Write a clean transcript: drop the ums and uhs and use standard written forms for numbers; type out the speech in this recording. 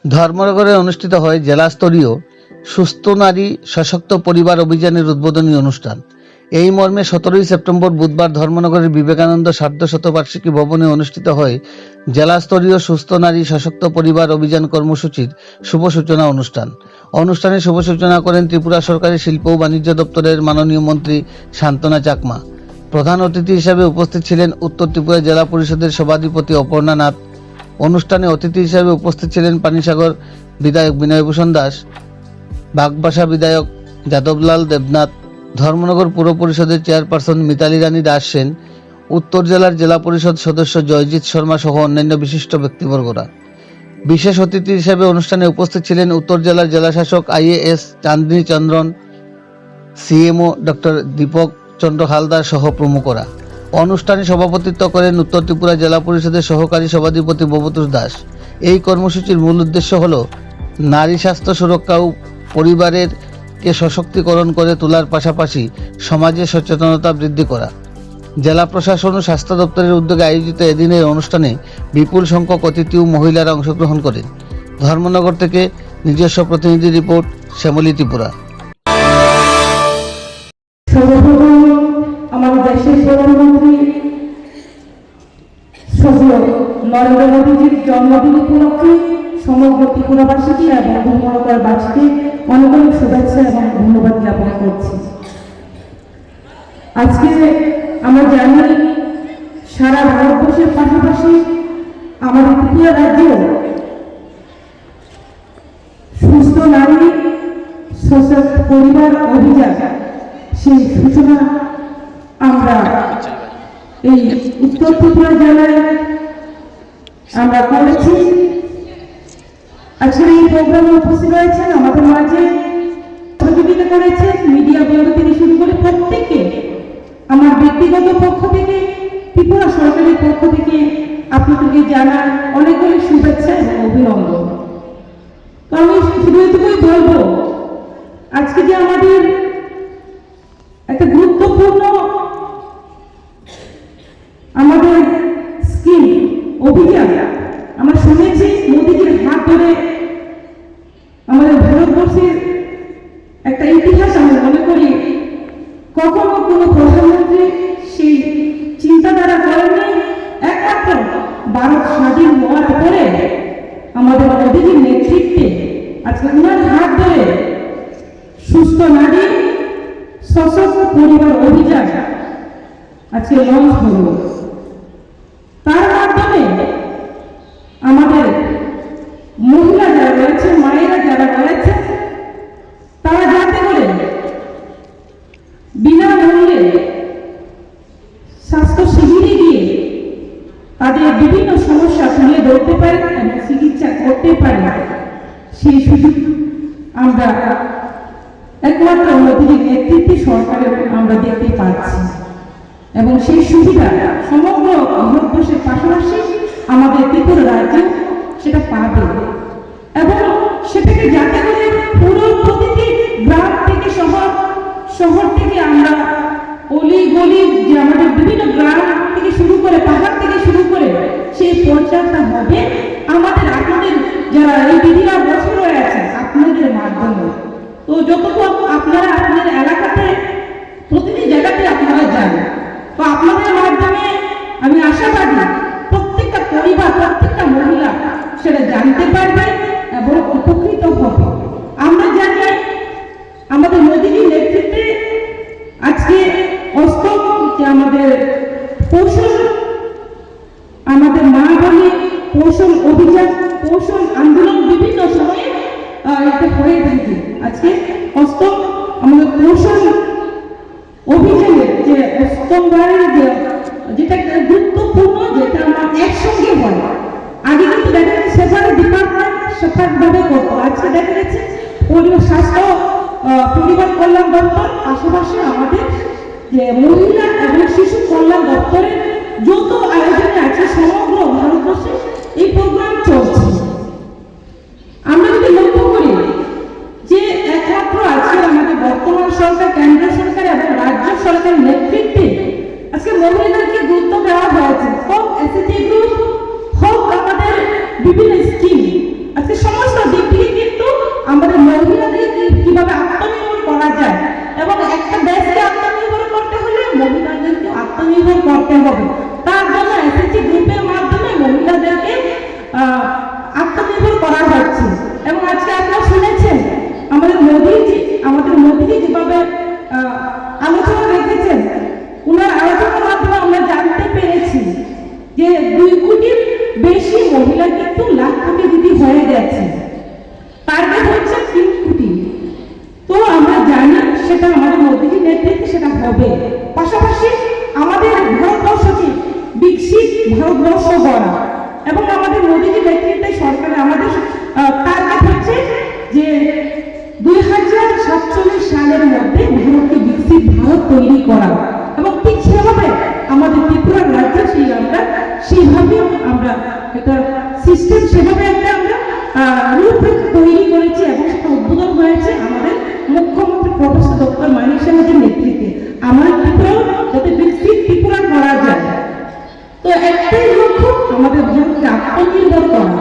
ধর্মনগরে অনুষ্ঠিত হয় জেলা স্তরীয় সুস্থ নারী সশক্ত পরিবার অভিযানের উদ্বোধনী অনুষ্ঠান। এই মর্মে 17 সেপ্টেম্বর বুধবার ধর্মনগরের বিবেকানন্দ সার্ধশতবার্ষিকী ভবনে অনুষ্ঠিত হয় জেলা স্তরীয় সুস্থ নারী সশক্ত পরিবার অভিযান কর্মসূচির শুভ সূচনা অনুষ্ঠান। অনুষ্ঠানে শুভ সূচনা করেন ত্রিপুরা সরকারের শিল্প ও বাণিজ্য দপ্তরের মাননীয় মন্ত্রী শান্তনা চাকমা। প্রধান অতিথি হিসেবে উপস্থিত ছিলেন উত্তর ত্রিপুরা জেলা পরিষদের সভাধিপতি অপর্ণা নাথ। অনুষ্ঠানে অতিথি হিসেবে উপস্থিত ছিলেন পানিসাগর বিধায়ক বিনয়ভূষণ দাস, বাগবাসা বিধায়ক যাদবলাল দেবনাথ, ধর্মনগর পুর পরিষদের চেয়ারপারসন মিতালি রানী দাস সেন, উত্তর জেলার জেলা পরিষদ সদস্য জয়জিৎ শর্মা সহ অন্যান্য বিশিষ্ট ব্যক্তিবর্গরা। বিশেষ অতিথি হিসেবে অনুষ্ঠানে উপস্থিত ছিলেন উত্তর জেলার জেলাশাসক IAS চাঁদনী চন্দ্রন, CMO ডক্টর দীপক চন্দ্র হালদার সহ প্রমুখরা। অনুষ্ঠানে সভাপতিত্ব করেন উত্তর ত্রিপুরা জেলা পরিষদের সহকারী সভাধিপতি ববতোষ দাস। এই কর্মসূচির মূল উদ্দেশ্য হল নারী স্বাস্থ্য সুরক্ষা ও পরিবারের কে সশক্তিকরণ করে তোলার পাশাপাশি সমাজে সচেতনতা বৃদ্ধি করা। জেলা প্রশাসন ও স্বাস্থ্য দপ্তরের উদ্যোগে আয়োজিত এদিনের অনুষ্ঠানে বিপুল সংখ্যক অতিথি ও মহিলারা অংশগ্রহণ করেন। ধর্মনগর থেকে নিজস্ব প্রতিনিধি রিপোর্ট, শ্যামলী ত্রিপুরা। আমাদের দেশের প্রধানমন্ত্রী নরেন্দ্র মোদীজির জন্মদিন উপলক্ষে সমগ্র ত্রিপুরাবাসীকে এবং ধর্মনগরবাসীকে অনেক অনেক শুভেচ্ছা এবং ধন্যবাদ জ্ঞাপন করছি। আজকে আমরা জানি সারা ভারতবর্ষের পাশাপাশি আমাদের ত্রিপুরা রাজ্যেও সুস্থ নারী সশক্ত পরিবার অভিযান সেই সূচনা আমরা এই উত্তর ত্রিপুরা জেলায় আমরা করেছি। আজকের এই প্রোগ্রামে উপস্থিত রয়েছেন আমাদের মাঝে সহযোগিতা করেছেন মিডিয়া বন্ধ থেকে শুরু করে প্রত্যেককে আমার ব্যক্তিগত পক্ষ থেকে ত্রিপুরা সরকারের পক্ষ থেকে আপনাদেরকে জানার অনেক অনেক শুভেচ্ছা এবং অভিনন্দন। তো আমি শুধু এটুকুই বলবো, আজকে যে আমাদের একটা গুরুত্বপূর্ণ আমাদের স্কিম অভিযান আমরা শুনেছি মোদীজির হাত ধরে আমাদের ভারতবর্ষের একটা ইতিহাস আমরা মনে করি কখনো কোনো প্রধানমন্ত্রী সেই চিন্তাধারা করেননি। একমাত্র ভারত স্বাধীন হওয়ার পরে আমাদের মোদীজির নেতৃত্বে আজকে উনার হাত ধরে সুস্থ নারী সশক্ত পরিবার অভিযান আজকে লঞ্চ হল। তার মাধ্যমে আমাদের মহিলা যারা রয়েছে, মায়েরা যারা রয়েছে, তারা যাতে করে বিনামূল্যে স্বাস্থ্য শিবিরে গিয়ে তাদের বিভিন্ন সমস্যা তুলে ধরতে পারে এবং চিকিৎসা করতে পারে, সেই সুযোগ আমরা একমাত্র মোদীর নেতৃত্বে সরকারের আমরা দেখতে পাচ্ছি এবং সেই সুবিধা সমগ্র ভারতবর্ষের পাশাপাশি আমাদের ত্রিপুরা রাজ্য সেটা পাবে এবং সেটাকে যাতে করে পুরো প্রতিটি গ্রাম থেকে শহর থেকে আমরা অলি গলি যে আমাদের বিভিন্ন গ্রাম থেকে শুরু করে পাহাড় থেকে শুরু করে সেই প্রচারটা হবে আমাদের আপনাদের যারা এই দিদিরা বছর হয়ে আছে আপনাদের মাধ্যমে। তো যতক্ষণ আপনারা আপনাদের এলাকাতে প্রতিটি জায়গাতে আপনারা যান, তো আপনাদের মাধ্যমে আমি আশাবাদী প্রত্যেকটা পরিবার প্রত্যেকটা মহিলা সেটা জানতে পারবে এবং উপকৃত হবে। আমরা জানি আমাদের মোদীজির নেতৃত্বে আজকে অষ্টম যে আমাদের পোষণ আমাদের মা বলি পোষণ অভিযান পোষণ আন্দোলন বিভিন্ন সময়ে এটা হয়ে থাকে। আজকে অষ্টম আমাদের পোষণ অভিযানের যে অষ্টমবারের যেটা গুরুত্বপূর্ণ, যেটা আমরা একসঙ্গে হয়। আগে কিন্তু দেখা যাচ্ছে সেখানে ডিপার্টমেন্ট সেপারেটভাবে করতো, আজকে দেখা যাচ্ছে স্বাস্থ্য পরিবার কল্যাণ দপ্তর পাশাপাশি আমাদের যে মহিলা এবং শিশু কল্যাণ দপ্তরের যৌথ আয়োজনে আছে সমগ্র ভারতবর্ষে এই প্রোগ্রাম চলছে। আমরা যদি লক্ষ্য করি যে একমাত্র আজকে আমাদের বর্তমান সরকার, কেন্দ্র সরকার এবং রাজ্য সরকারের নেতৃত্বে আজকে মহিলাদেরকে গুরুত্ব দেওয়া হয়েছে, হোক SHG গ্রুপ হোক আমাদের বিভিন্ন স্কিম, আজকে সমস্ত আমাদের মহিলাদের কিভাবে আত্মনির্ভর করা যায়, এবং একটা দেশকে আত্মনির্ভর করতে হলে মহিলাদেরকে আত্মনির্ভর করতে হবে। তার জন্য এসএসজি গ্রুপের মাধ্যমে মহিলাদেরকে আত্মনির্ভর করা হচ্ছে। এবং আজকে আপনারা শুনেছেন আমাদের মোদীজি যেভাবে আলোচনা রেখেছেন, ওনার আলোচনার মাধ্যমে আমরা জানতে পেরেছি যে 2 কোটির বেশি মহিলা কিন্তু লাখপতি দিদি হয়ে গেছে। টার্গেট হচ্ছে 3 কোটি। তো আমরা জানি সেটা আমাদের মোদীজির নেতৃত্বে সেটা হবে। পাশাপাশি আমাদের ভারতবর্ষকে বিকশিত ভারতবর্ষ গড়া, এবং আমাদের মোদীজির নেতৃত্বে সরকারে আমাদের টার্গেট হচ্ছে যে 2047 সালের মধ্যে ভারতকে বিকশিত ভারত তৈরি করা। এবং ঠিক সেভাবে আমাদের ত্রিপুরার রাজ্য সেইভাবে আমরা একটা সিস্টেম, সেভাবে একটা আমরা রূপরেখা তৈরি করেছি, এবং সেটা উদ্বোধন হয়েছে আমাদের মুখ্যমন্ত্রী প্রফেসর ডক্টর মানিক সাহার নেতৃত্বে। আমাদের ত্রিপুরাও যাতে বিকশিত ত্রিপুরা করা যায়। তো একটাই লক্ষ্য, আমাদের ভারতকে আত্মনির্ভর করা।